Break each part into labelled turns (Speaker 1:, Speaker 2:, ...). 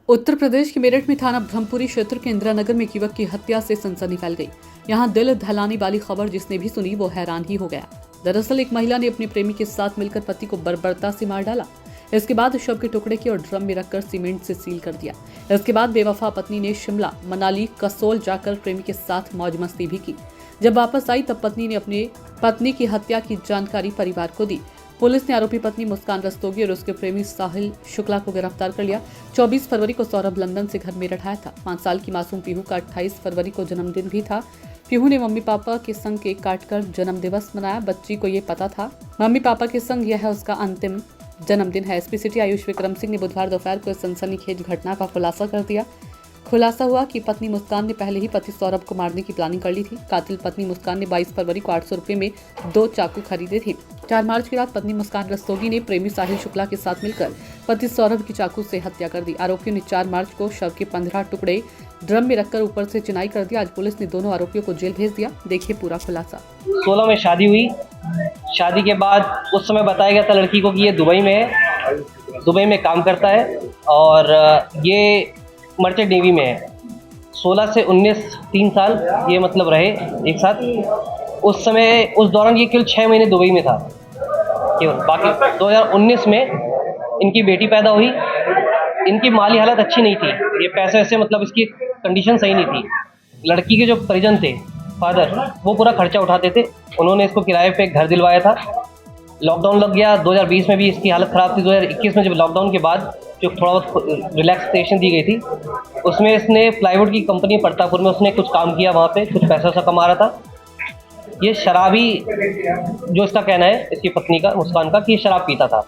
Speaker 1: उत्तर प्रदेश के मेरठ में थाना ब्रह्मपुरी क्षेत्र के इंदिरा नगर में एक युवक की हत्या से सनसनी फैल गई। यहां दिल दहलाने वाली खबर जिसने भी सुनी वो हैरान ही हो गया। दरअसल एक महिला ने अपने प्रेमी के साथ मिलकर पति को बर्बरता से मार डाला। इसके बाद शव के टुकड़े किए और ड्रम में रखकर सीमेंट से सील कर दिया। इसके बाद बेवफा पत्नी ने शिमला, मनाली, कसोल जाकर प्रेमी के साथ मौज मस्ती भी की। जब वापस आई तब पत्नी ने अपने पत्नी की हत्या की जानकारी परिवार को दी। पुलिस ने आरोपी पत्नी मुस्कान रस्तोगी और उसके प्रेमी साहिल शुक्ला को गिरफ्तार कर लिया। 24 फरवरी को सौरभ लंदन से घर मेरठ आया था। 5 साल की मासूम पीहू का 28 फरवरी को जन्मदिन भी था। पीहू ने मम्मी पापा के संग केक काटकर जन्म दिवस मनाया। बच्ची को ये पता था मम्मी पापा के संग यह है उसका अंतिम जन्मदिन है। एसपी सिटी आयुष विक्रम सिंह ने बुधवार दोपहर को इस सनसनीखेज घटना का खुलासा कर दिया। खुलासा हुआ कि पत्नी मुस्कान ने पहले ही पति सौरभ को मारने की प्लानिंग कर ली थी। कातिल पत्नी मुस्कान ने 22 फरवरी को 800 रुपये में 2 चाकू खरीदे थे। 4 मार्च की रात पत्नी मुस्कान रस्तोगी ने प्रेमी साहिल शुक्ला के साथ मिलकर पति सौरभ की चाकू से हत्या कर दी। आरोपियों ने 4 मार्च को शव के 15 टुकड़े ड्रम में रखकर ऊपर से चिनाई कर दिया। आज पुलिस ने दोनों आरोपियों को जेल भेज दिया। देखिए पूरा खुलासा।
Speaker 2: 16 में शादी हुई। शादी के बाद उस समय बताया गया था लड़की को कि ये दुबई में है, दुबई में काम करता है और ये मर्चेंट नेवी में है। 16 से 19 3 साल ये मतलब रहे एक साथ। उस समय उस दौरान ये केवल 6 महीने दुबई में था केवल। बाकी 2019 में इनकी बेटी पैदा हुई। इनकी माली हालत अच्छी नहीं थी, ये पैसे वैसे मतलब इसकी कंडीशन सही नहीं थी। लड़की के जो परिजन थे, फादर, वो पूरा खर्चा उठाते थे। उन्होंने इसको किराए पे घर दिलवाया था। लॉकडाउन लग गया 2020 में भी इसकी हालत ख़राब थी। 2021 में जब लॉकडाउन के बाद जो थोड़ा बहुत रिलैक्सेशन दी गई थी, उसमें इसने प्लाईवुड की कंपनी प्रतापपुर में उसने कुछ काम किया, वहाँ पे कुछ पैसा वैसा कमा रहा था। ये शराबी, जो इसका कहना है इसकी पत्नी का, मुस्कान का, कि ये शराब पीता था।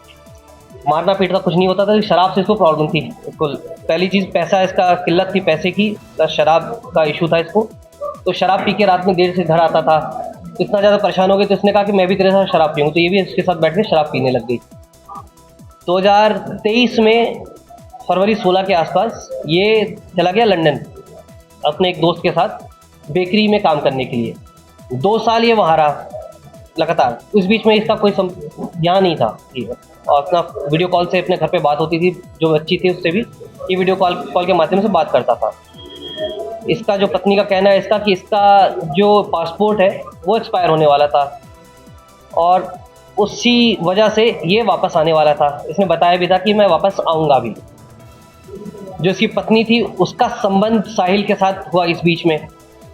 Speaker 2: मारना पीटना कुछ नहीं होता था, शराब से इसको प्रॉब्लम थी। इसको पहली चीज़ पैसा, इसका किल्लत थी पैसे की, शराब का इशू था इसको। तो शराब पी के रात में देर से घर आता था। इतना ज़्यादा परेशान हो गए तो इसने कहा कि मैं भी तेरे साथ शराब पीऊँ, तो ये भी इसके साथ बैठ के शराब पीने लग गई। 2023 में फरवरी 16 के आसपास ये चला गया लंदन अपने एक दोस्त के साथ बेकरी में काम करने के लिए। 2 साल ये वहाँ रहा लगातार। उस बीच में इसका कोई ज्ञान नहीं था और अपना वीडियो कॉल से अपने घर पे बात होती थी, जो बच्ची थी उससे भी ये वीडियो कॉल के माध्यम से बात करता था। इसका जो पत्नी का कहना है इसका कि इसका जो पासपोर्ट है वो एक्सपायर होने वाला था और उसी वजह से ये वापस आने वाला था। इसने बताया भी था कि मैं वापस आऊँगा भी। जो इसकी पत्नी थी उसका संबंध साहिल के साथ हुआ इस बीच में।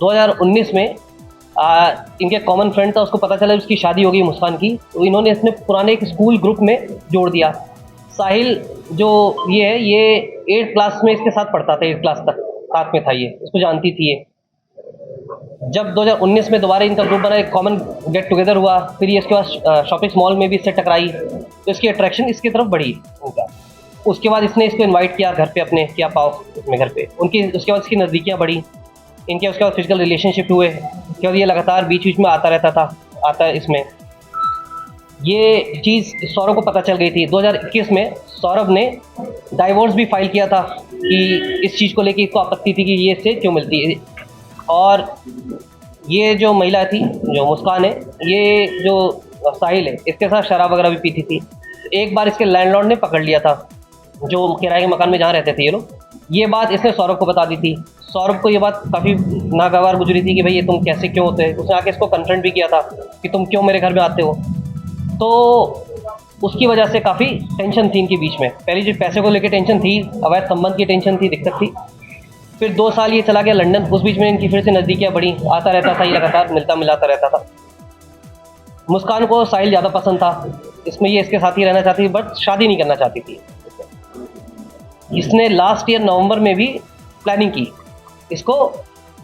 Speaker 2: 2019 में इनके कॉमन फ्रेंड था, उसको पता चला उसकी शादी हो गई मुस्कान की, तो इन्होंने इसने पुराने एक स्कूल ग्रुप में जोड़ दिया। साहिल जो ये है, ये 8th क्लास में इसके साथ पढ़ता था, 8th क्लास तक साथ में था, ये इसको जानती थी ये। जब 2019 में दोबारा इनका ग्रुप बना, एक कॉमन गेट टुगेदर हुआ, फिर ये इसके बाद शॉपिंग मॉल में भी इससे टकराई, तो इसकी अट्रैक्शन इसकी तरफ बढ़ी उनका। उसके बाद इसने इसको इनवाइट किया घर पे अपने, क्या पाओ अपने घर पे उनकी। उसके बाद इसकी नज़दीकियाँ बढ़ी इनके। उसके बाद फिजिकल रिलेशनशिप हुए। उसके बाद ये लगातार बीच बीच में आता रहता था, आता है इसमें। ये चीज़ सौरभ को पता चल गई थी। 2021 में सौरभ ने डाइवोर्स भी फाइल किया था कि इस चीज़ को लेकर इसको आपत्ति थी कि ये इससे क्यों मिलती है। और ये जो महिला थी, जो मुस्कान है, ये जो साहिल है, इसके साथ शराब वगैरह भी पीती थी। एक बार इसके लैंडलॉर्ड ने पकड़ लिया था, जो किराए के मकान में जहाँ रहते थे ये लोग। ये बात इसने सौरभ को बता दी थी। सौरभ को ये बात काफ़ी नागवार गुजरी थी कि भाई ये तुम कैसे क्यों होते हैं। उसने आके इसको कन्फ्रंट भी किया था कि तुम क्यों मेरे घर में आते हो। तो उसकी वजह से काफ़ी टेंशन थी इनके बीच में। पहली जो पैसे को लेकर टेंशन थी, अवैध संबंध की टेंशन थी, दिक्कत थी। फिर 2 साल ये चला गया लंदन। उस बीच में इनकी फिर से नज़दीकियाँ बढ़ी, आता रहता था, ये लगातार मिलता मिलाता रहता था। मुस्कान को साहिल ज़्यादा पसंद था, इसमें ये इसके साथ ही रहना चाहती थी, बट शादी नहीं करना चाहती थी। इसने लास्ट ईयर नवंबर में भी प्लानिंग की इसको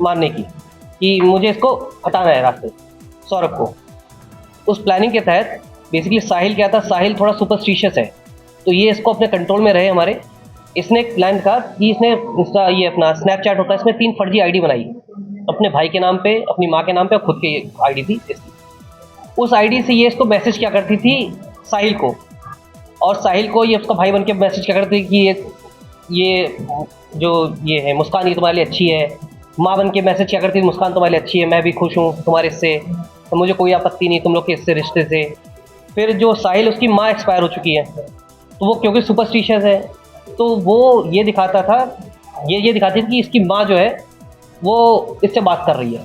Speaker 2: मारने की, कि मुझे इसको हटाना है रास्ते, सौरभ को। उस प्लानिंग के तहत बेसिकली साहिल क्या था, साहिल थोड़ा सुपरस्टिशियस है, तो ये इसको अपने कंट्रोल में रहे हमारे। इसने एक प्लान था कि इसने ये अपना स्नैपचैट होता है, इसमें 3 फर्जी आईडी बनाई, अपने भाई के नाम पे, अपनी माँ के नाम पे और खुद की आईडी थी इसकी। उस आईडी से ये इसको मैसेज क्या करती थी साहिल को, और साहिल को ये उसका भाई बन के मैसेज क्या करती थी कि ये जो ये है मुस्कान, ये तुम्हारे लिए अच्छी है। माँ बन के मैसेज क्या करती थी, मुस्कान तुम्हारे लिए अच्छी है, मैं भी खुश हूँ तुम्हारे इससे, तो मुझे कोई आपत्ति नहीं तुम लोग के इससे रिश्ते से। फिर जो साहिल, उसकी माँ एक्सपायर हो चुकी है, तो वो क्योंकि सुपरस्टिशियस है, तो वो ये दिखाता था, ये दिखाती थी कि इसकी माँ जो है वो इससे बात कर रही है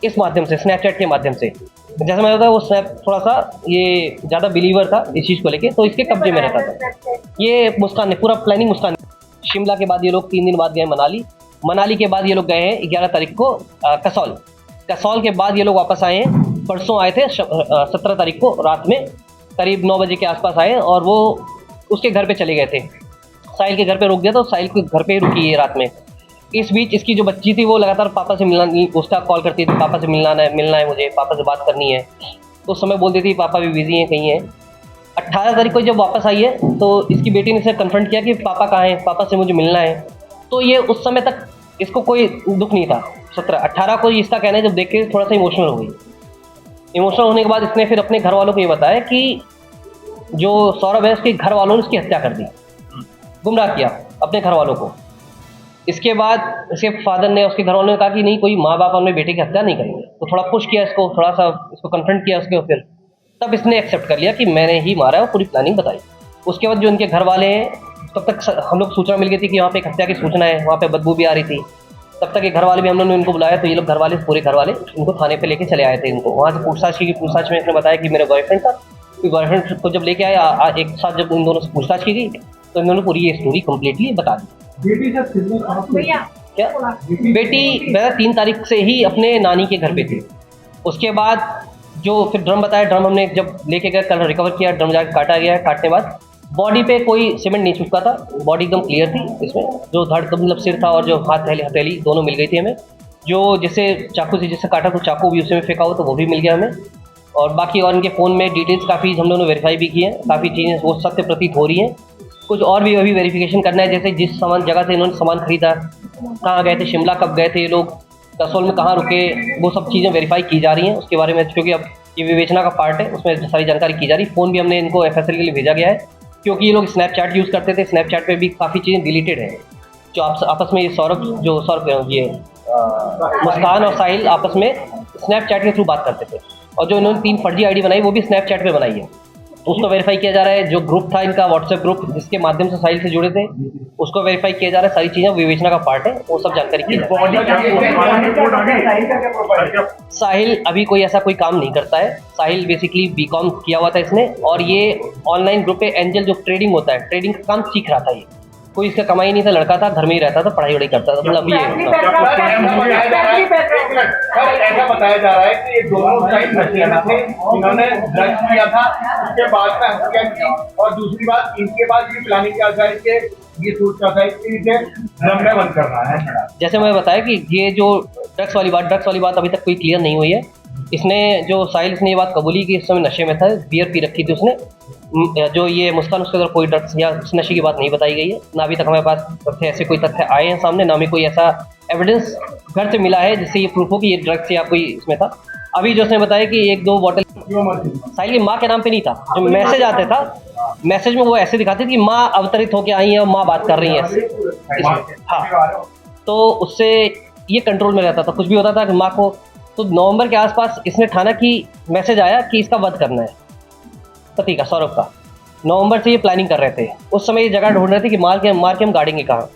Speaker 2: इस माध्यम से, स्नैपचैट के माध्यम से। जैसे मैं बताया वो स्नैप थोड़ा सा ये ज़्यादा बिलीवर था इस चीज़ को लेके, तो इसके कब्जे में रहता था। ये मुस्कान ने पूरा प्लानिंग मुस्कान। शिमला के बाद ये लोग 3 दिन बाद गए मनाली के बाद ये लोग गए हैं 11 तारीख को कसौल के बाद ये लोग वापस आए हैं। परसों आए थे 17 तारीख को रात में करीब 9 बजे के आसपास आए और वो उसके घर पे चले गए थे। साहिल के घर पे रुक गया तो साहिल के घर पे ही रुकी है रात में। इस बीच इसकी जो बच्ची थी वो लगातार पापा से मिलना, उसका कॉल करती थी, पापा से मिलना है मुझे, पापा से बात करनी है। तो उस समय बोलती थी पापा भी बिजी हैं, कहीं हैं। 18 तारीख को जब वापस आई है तो इसकी बेटी ने इसे कन्फ्रंट किया कि पापा कहाँ हैं, पापा से मुझे मिलना है। तो ये उस समय तक इसको कोई दुख नहीं था। 18 को इसका कहना है जब देख के थोड़ा सा इमोशनल हो गई। इमोशनल होने के बाद इसने फिर अपने घर वालों को ये बताया कि जो सौरभ है उसके घर वालों ने उसकी हत्या कर दी, गुमराह किया अपने घर वालों को। इसके बाद इसके फादर ने, उसके घर वालों ने कहा कि नहीं, कोई माँ बाप अपने बेटे की हत्या नहीं करेंगे। तो थोड़ा पुश किया इसको, थोड़ा सा इसको कन्फ्रंट किया उसके, फिर तब इसने एक्सेप्ट कर लिया कि मैंने ही मारा है और पूरी प्लानिंग बताई। उसके बाद जो इनके घर वाले हैं, तब तक हम लोग सूचना मिल गई थी कि वहाँ पे एक हत्या की सूचना है, वहाँ पे बदबू भी आ रही थी। तब तक ये घर वाले भी, हम लोगों ने इनको बुलाया तो ये लोग घर वाले, पूरे घर वाले इनको थाने पे लेके चले आए थे। इनको वहाँ से पूछताछ में इसने बताया कि मेरा बॉयफ्रेंड था। फिर बॉयफ्रेंड को जब लेके आया, एक साथ जब इन दोनों से पूछताछ की गई तो इन्होंने पूरी ये स्टोरी कम्प्लीटली बता दी। क्या बेटी 3 तारीख से ही अपने नानी के घर पे थी। उसके बाद जो फिर ड्रम बताया, ड्रम हमने जब लेके गए कल रिकवर किया, ड्रम जाकर काटा गया। काटने बाद बॉडी पे कोई सीमेंट नहीं छुपका था, बॉडी एकदम क्लियर थी। इसमें जो धड़ मतलब सिर था और जो हाथ हथेली दोनों मिल गई थी हमें। जो जिसे चाकू से जिससे काटा तो चाकू भी उसमें फेंका हो तो वो भी मिल गया हमें। और बाकी और इनके फ़ोन में डिटेल्स काफ़ी हम लोगों ने वेरीफाई भी की है, काफ़ी चीज़ें वो सत्य प्रतीत हो रही हैं। कुछ और भी अभी वेरिफिकेशन करना है, जैसे जिस जगह से इन्होंने सामान खरीदा, कहाँ गए थे, शिमला कब गए थे ये लोग, कसौल में कहाँ रुके, वो सब चीज़ें वेरीफाई की जा रही हैं उसके बारे में, क्योंकि अब ये विवेचना का पार्ट है, उसमें सारी जानकारी की जा रही है। फ़ोन भी हमने इनको FSL के लिए भेजा गया है, क्योंकि ये लोग स्नैपचैट यूज़ करते थे। स्नैपचैट पे भी काफ़ी चीज़ें डिलीटेड हैं, जो आपस में ये मुस्कान और साहिल आपस में स्नैपचैट के थ्रू बात करते थे। और जो इन्होंने 3 फर्जी ID बनाई वो भी स्नैपचैट पे बनाई है, उसको वेरीफाई किया जा रहा है। जो ग्रुप था इनका व्हाट्सएप ग्रुप जिसके माध्यम से साहिल से जुड़े थे, उसको वेरीफाई किया जा रहा है। सारी चीज़ें विवेचना का पार्ट है, वो सब जानकारी की जा रही है। साहिल अभी कोई ऐसा कोई काम नहीं करता है। साहिल बेसिकली BCom किया हुआ था इसने, और ये ऑनलाइन ग्रुप पे एंजल जो ट्रेडिंग होता है, ट्रेडिंग का काम सीख रहा था। ये कोई इसका कमाई नहीं था, लड़का था, घर में ही रहता था, पढ़ाई वढ़ाई करता था। मतलब
Speaker 3: ऐसा बताया जा रहा है कि ये दोनों टाइम नशे में थे, इन्होंने ड्रग्स किया था, उसके बाद में हत्या की। और दूसरी बात, इनके बाद ये प्लानिंग किया जाए कि ये सोचता था कि इसे ड्रम में बंद करना है।
Speaker 2: जैसे मैं बताया कि ये जो ड्रग्स वाली बात अभी तक कोई क्लियर नहीं हुई है। इसने जो साहिल इसने ये बात कबूली कि इस समय नशे में था, बियर पी रखी थी उसने। जो ये मुस्कान, उसके अंदर कोई ड्रग्स या नशे की बात नहीं बताई गई है, ना अभी तक हमारे पास तथ्य ऐसे कोई तथ्य आए हैं सामने, ना हमें कोई ऐसा एविडेंस घर से मिला है जिससे ये प्रूफ हो कि ये ड्रग्स या कोई इसमें था। अभी जो उसने बताया कि 1-2 बॉटल साहिल की माँ के नाम पे नहीं था। जो मैसेज आते था, मैसेज में वो ऐसे दिखाते थे कि माँ अवतरित होकर आई है और माँ बात कर रही है। हाँ, तो उससे ये कंट्रोल में रहता था, कुछ भी होता था कि माँ को। तो नवंबर के आसपास इसने ठाना कि मैसेज आया कि इसका वध करना है, पति का, सौरभ का। नवंबर से ये प्लानिंग कर रहे थे। उस समय ये जगह ढूंढ रहे थे कि मार के हम गाड़ेंगे कहाँ।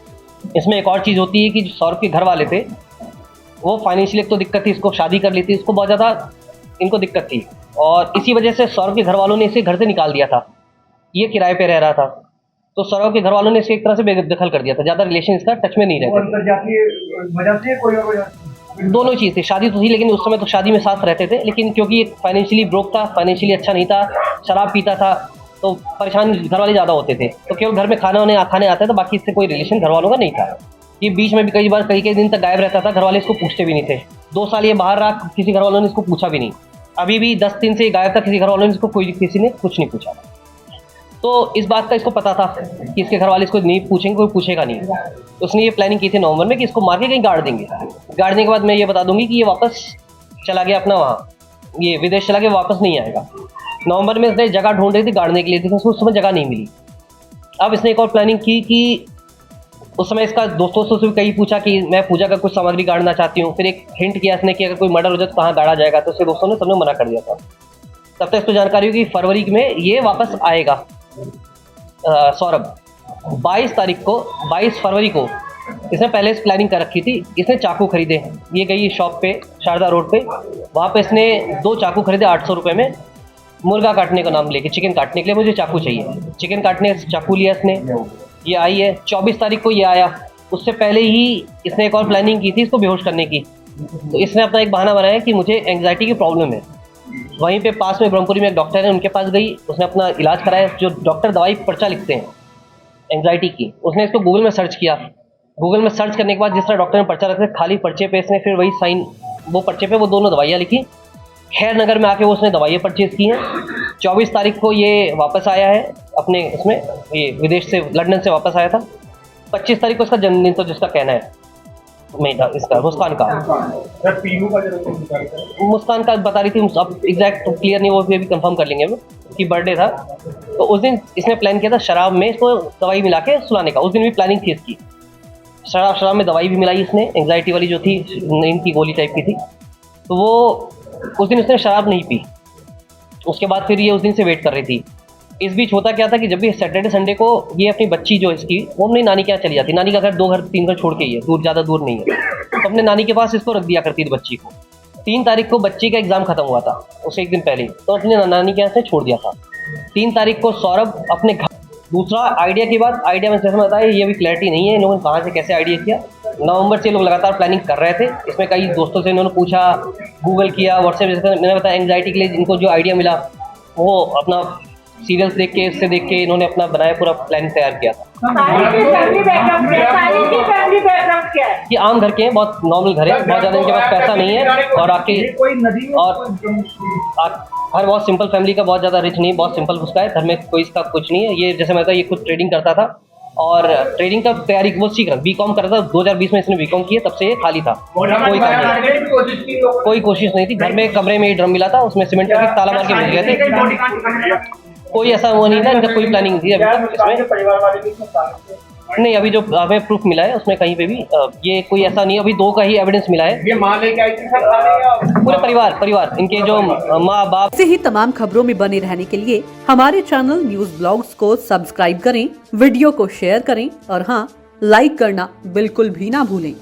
Speaker 2: इसमें एक और चीज़ होती है कि जो सौरभ के घर वाले थे वो फाइनेंशियली एक तो दिक्कत थी, इसको शादी कर ली थी, इसको बहुत ज़्यादा इनको दिक्कत थी, और इसी वजह से सौरभ के घर वालों ने इसे घर से निकाल दिया था। ये किराए पे रह रहा था, तो सौरभ के घर वालों ने इसे एक तरह से बेदखल कर दिया था, ज़्यादा रिलेशन इसका टच में नहीं रहते। दोनों चीज़ थी, शादी तो थी लेकिन उस समय तो शादी में साथ रहते थे, लेकिन क्योंकि ये फाइनेंशियली ब्रोक था, फाइनेंशियली अच्छा नहीं था, शराब पीता था, तो परेशान घर वाले ज़्यादा होते थे। तो केवल घर में खाने आते थे, बाकी इससे कोई रिलेशन घर वालों का नहीं था। ये बीच में भी कई बार कई दिन तक गायब रहता था, घर वाले इसको पूछते भी नहीं थे। 2 साल ये बाहर रहा, किसी घर वालों ने इसको पूछा भी नहीं। अभी भी 10 दिन से गायब था, किसी घर वालों ने इसको किसी ने कुछ नहीं पूछा। तो इस बात का इसको पता था कि इसके घर वाले इसको नहीं पूछेंगे, कोई पूछेगा नहीं। तो उसने ये प्लानिंग की थी नवंबर में कि इसको मार के कहीं गाड़ देंगे। गाड़ने के बाद मैं ये बता दूंगी कि ये वापस चला गया अपना वहाँ, ये विदेश चला गया, वापस नहीं आएगा। नवंबर में इसने जगह ढूंढ रही थी गाड़ने के लिए, लेकिन उसको उस समय जगह नहीं मिली। अब इसने एक और प्लानिंग की कि उस समय इसका दोस्तों से भी कहीं पूछा कि मैं पूजा का कुछ सामग्री गाड़ना चाहती हूँ। फिर एक हिंट किया इसने कि अगर कोई मर्डर हो जाए तो कहाँ गाड़ा जाएगा, तो उसके दोस्तों ने सबने मना कर दिया था। तब तक इसको जानकारी हुई कि फरवरी में ये वापस आएगा सौरभ। 22 फरवरी को इसने पहले से प्लानिंग कर रखी थी। इसने चाकू खरीदे, ये गई शॉप पे शारदा रोड पे, वहाँ पे इसने 2 चाकू खरीदे 800 रुपये में, मुर्गा काटने का नाम लेके, चिकन काटने के लिए मुझे चाकू चाहिए, चिकन काटने चाकू लिया इसने। ये आई है 24 तारीख को, ये आया। उससे पहले ही इसने एक और प्लानिंग की थी इसको बेहोश करने की। तो इसने अपना एक बहाना बनाया कि मुझे एंग्जाइटी की प्रॉब्लम है। वहीं पे पास में ब्रह्मपुरी में एक डॉक्टर है, उनके पास गई, उसने अपना इलाज कराया। जो डॉक्टर दवाई पर्चा लिखते हैं एंग्जाइटी की, उसने इसको गूगल में सर्च किया। गूगल में सर्च करने के बाद जिस तरह डॉक्टर ने पर्चा रखा, खाली पर्चे पे इसने फिर वही साइन, वो पर्चे पे वो दोनों दवाइयाँ लिखी। खैर नगर में आके वो उसने दवाइयाँ परचेज़ की हैं। 24 तारीख को ये वापस आया है अपने इसमें, ये विदेश से, लंदन से वापस आया था। 25 तारीख को इसका जन्मदिन था, जिसका कहना है इसका मुस्कान का,
Speaker 3: सर तीनों का जन्मदिन बता रहे थे।
Speaker 2: मुस्कान का बता रही थी, अब एग्जैक्ट क्लियर नहीं, वो भी कंफर्म कर लेंगे कि बर्थडे था। तो उस दिन इसने प्लान किया था शराब में इसको दवाई मिला के सुलाने का। उस दिन भी प्लानिंग थी इसकी, शराब में दवाई भी मिलाई इसने, एंग्जाइटी वाली जो थी, नींद की गोली टाइप की थी। तो वो उस दिन उसने शराब नहीं पी। उसके बाद फिर ये उस दिन से वेट कर रही थी। इस बीच होता क्या था कि जब भी सैटरडे संडे को ये अपनी बच्ची जो इसकी, वो अपनी नानी के यहाँ चली जाती। नानी का घर 2 घर 3 घर छोड़ के ही है, दूर, ज़्यादा दूर नहीं है। तो अपने नानी के पास इसको रख दिया करती थी बच्ची को। 3 तारीख को बच्ची का एग्ज़ाम खत्म हुआ था, उसे एक दिन पहले, तो अपने नानी के यहाँ से छोड़ दिया था। 3 तारीख को सौरभ अपने घर, दूसरा आइडिया की बात, आइडिया में जैसे बताया ये भी क्लैरिटी नहीं है इन लोगों ने कहाँ से कैसे आइडिया किया। नवंबर से लोग लगातार प्लानिंग कर रहे थे। इसमें कई दोस्तों से इन्होंने पूछा, गूगल किया, व्हाट्सएप, जैसे मैंने बताया एंग्जाइटी के लिए इनको जो आइडिया मिला वो अपना सीरियल्स देख के, इससे देख के इन्होंने अपना बनाया, पूरा प्लान तैयार किया था। ये आम घर के हैं, बहुत नॉर्मल घर है, बहुत ज़्यादा इनके पास पैसा नहीं है, और आके हर बहुत सिंपल फैमिली का, बहुत ज़्यादा रिच नहीं, बहुत सिंपल उसका है, घर में कोई इसका कुछ नहीं है। ये जैसे मैं बताया, ये खुद ट्रेडिंग करता था और ट्रेडिंग का तैयारी वो सीख रहा, बीकॉम करता था। 2020 में इसने बीकॉम किया, तब से ये खाली था, कोई काम नहीं, कोई कोशिश नहीं थी। घर में कमरे में ड्रम मिला था, उसमें सीमेंट का ताला मार के मिल गए थे। कोई ऐसा वो नहीं था, इनका कोई प्लानिंग थी अभी तक इसमें नहीं। अभी जो हमें प्रूफ मिला है उसमें कहीं पे भी ये कोई ऐसा नहीं है। अभी 2 का ही एविडेंस मिला है।
Speaker 3: ये मां लेके आई थी सर खाने या
Speaker 2: पूरे परिवार इनके जो माँ बाप।
Speaker 1: ऐसे ही तमाम खबरों में बने रहने के लिए हमारे चैनल न्यूज ब्लॉग्स को सब्सक्राइब करें, वीडियो को शेयर करें और हाँ, लाइक करना बिल्कुल भी ना भूलें।